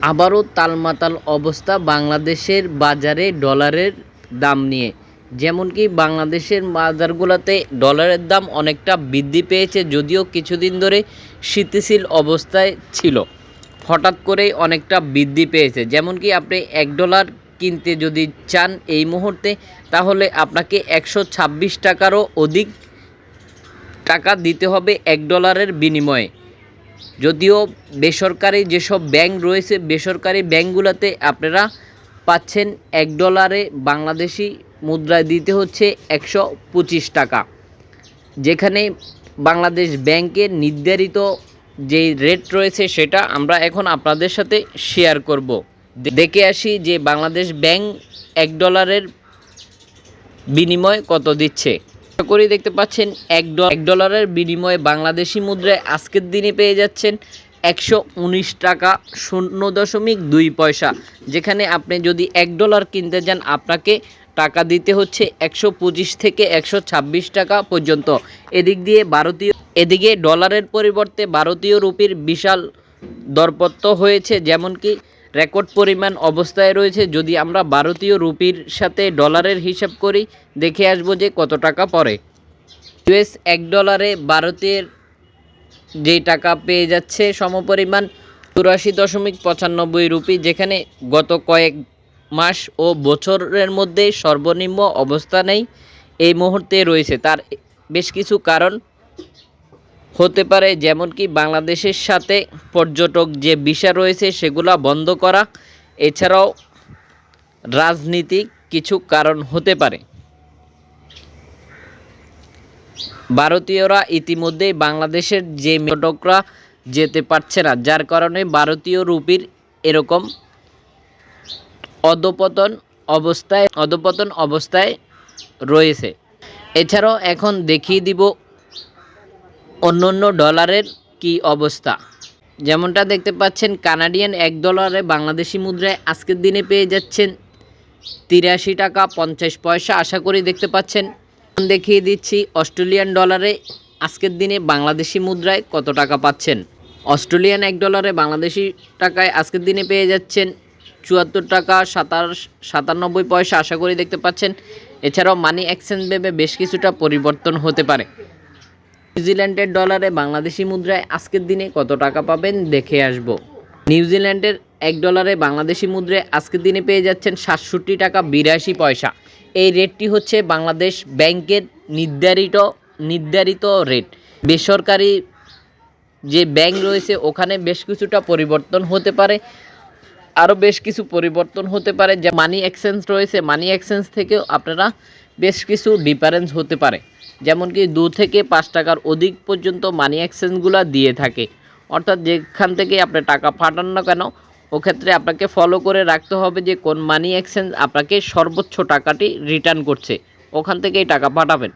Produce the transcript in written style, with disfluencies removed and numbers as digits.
আবারও তালমাতাল অবস্থা বাংলাদেশের বাজারে ডলারের দাম নিয়ে। যেমন কি বাংলাদেশের বাজারগুলোতে ডলারের দাম অনেকটা বৃদ্ধি পেয়েছে, যদিও কিছুদিন ধরে স্থিতিশীল অবস্থায় ছিল, হঠাৎ করেই অনেকটা বৃদ্ধি পেয়েছে। যেমন কি আপনি $1 কিনতে যদি চান এই মুহূর্তে, তাহলে আপনাকে 126 টাকারও অধিক টাকা দিতে হবে $1 বিনিময়ে। যদিও বেসরকারি যেসব ব্যাংক রয়েছে, বেসরকারি ব্যাংকগুলোতে আপনারা পাচ্ছেন $1 বাংলাদেশি মুদ্রায় দিতে হচ্ছে 125 টাকা, যেখানে বাংলাদেশ ব্যাংকের নির্ধারিত যেই রেট রয়েছে সেটা আমরা এখন আপনাদের সাথে শেয়ার করব। দেখে আসি যে বাংলাদেশ ব্যাংক $1 বিনিময় কত দিচ্ছে। আশা করি দেখতে পাচ্ছেন $1 বিনিময়ে বাংলাদেশি মুদ্রায় আজকের দিনে পেয়ে যাচ্ছেন 119 টাকা 0.2 পয়সা। যেখানে আপনি যদি $1 কিনতে যান আপনাকে টাকা দিতে হচ্ছে 125 থেকে 126 টাকা পর্যন্ত। এদিকে ডলারের পরিবর্তে ভারতীয় রুপির বিশাল দরপতন হয়েছে, যেমন কি রেকর্ড পরিমাণ অবস্থায় রয়েছে। যদি আমরা ভারতীয় রুপির সাথে ডলারের হিসাব করি, দেখে আসবো যে কত টাকা পড়ে। US $1 ভারতের যে টাকা পেয়ে যাচ্ছে সমপরিমাণ 84.95 রুপি, যেখানে গত কয়েক মাস ও বছরের মধ্যে সর্বনিম্ন অবস্থানেই এই মুহূর্তে রয়েছে। তার বেশ কিছু কারণ হতে পারে, যেমন কি বাংলাদেশের সাথে পর্যটক যে ভিসা রয়েছে সেগুলা বন্ধ করা, এছাড়াও রাজনীতিক কিছু কারণ হতে পারে। ভারতীয়রা ইতিমধ্যেই বাংলাদেশের যে পর্যটকরা যেতে পারছে না, যার কারণে ভারতীয় রুপির এরকম অধপতন অবস্থায় রয়েছে। এছাড়াও এখন দেখিয়ে দিব অন্যান্য ডলারের কি অবস্থা। যেমনটা দেখতে পাচ্ছেন, কানাডিয়ান $1 বাংলাদেশি মুদ্রায় আজকের দিনে পেয়ে যাচ্ছেন 83 টাকা 50 পয়সা। আশা করি দেখতে পাচ্ছেন। দেখিয়ে দিচ্ছি অস্ট্রেলিয়ান ডলারে আজকের দিনে বাংলাদেশি মুদ্রায় কত টাকা পাচ্ছেন। অস্ট্রেলিয়ান $1 বাংলাদেশি টাকায় আজকের দিনে পেয়ে যাচ্ছেন 74 টাকা 97 পয়সা। আশা করি দেখতে পাচ্ছেন। এছাড়াও মানি এক্সচেঞ্জ ভেবে বেশ কিছুটা পরিবর্তন হতে পারে। নিউজিল্যান্ডের ডলারে বাংলাদেশি মুদ্রায় আজকের দিনে কত টাকা পাবেন দেখে আসব। নিউজিল্যান্ডের $1 বাংলাদেশি মুদ্রায় আজকের দিনে পেয়ে যাচ্ছেন 67 টাকা 82 পয়সা। এই রেটটি হচ্ছে বাংলাদেশ ব্যাংকের নির্ধারিত রেট। বেসরকারি যে ব্যাংক রয়েছে ওখানে বেশ কিছুটা পরিবর্তন হতে পারে, আরও বেশ কিছু পরিবর্তন হতে পারে। যে মানি এক্সচেঞ্জ রয়েছে, মানি এক্সচেঞ্জ থেকেও আপনারা বেশ কিছু ডিফারেন্স হতে পারে, যেমন কি 2 থেকে 5 টাকার অধিক পর্যন্ত মানি এক্সচেঞ্জগুলো দিয়ে থাকে। অর্থাৎ যেখান থেকে আপনি টাকা পাঠান না কেন, ওক্ষেত্রে আপনাকে ফলো করে রাখতে হবে যে কোন মানি এক্সচেঞ্জ আপনাকে সর্বোচ্চ টাকাটি রিটার্ন করছে, ওখান থেকেই টাকা পাঠাবেন।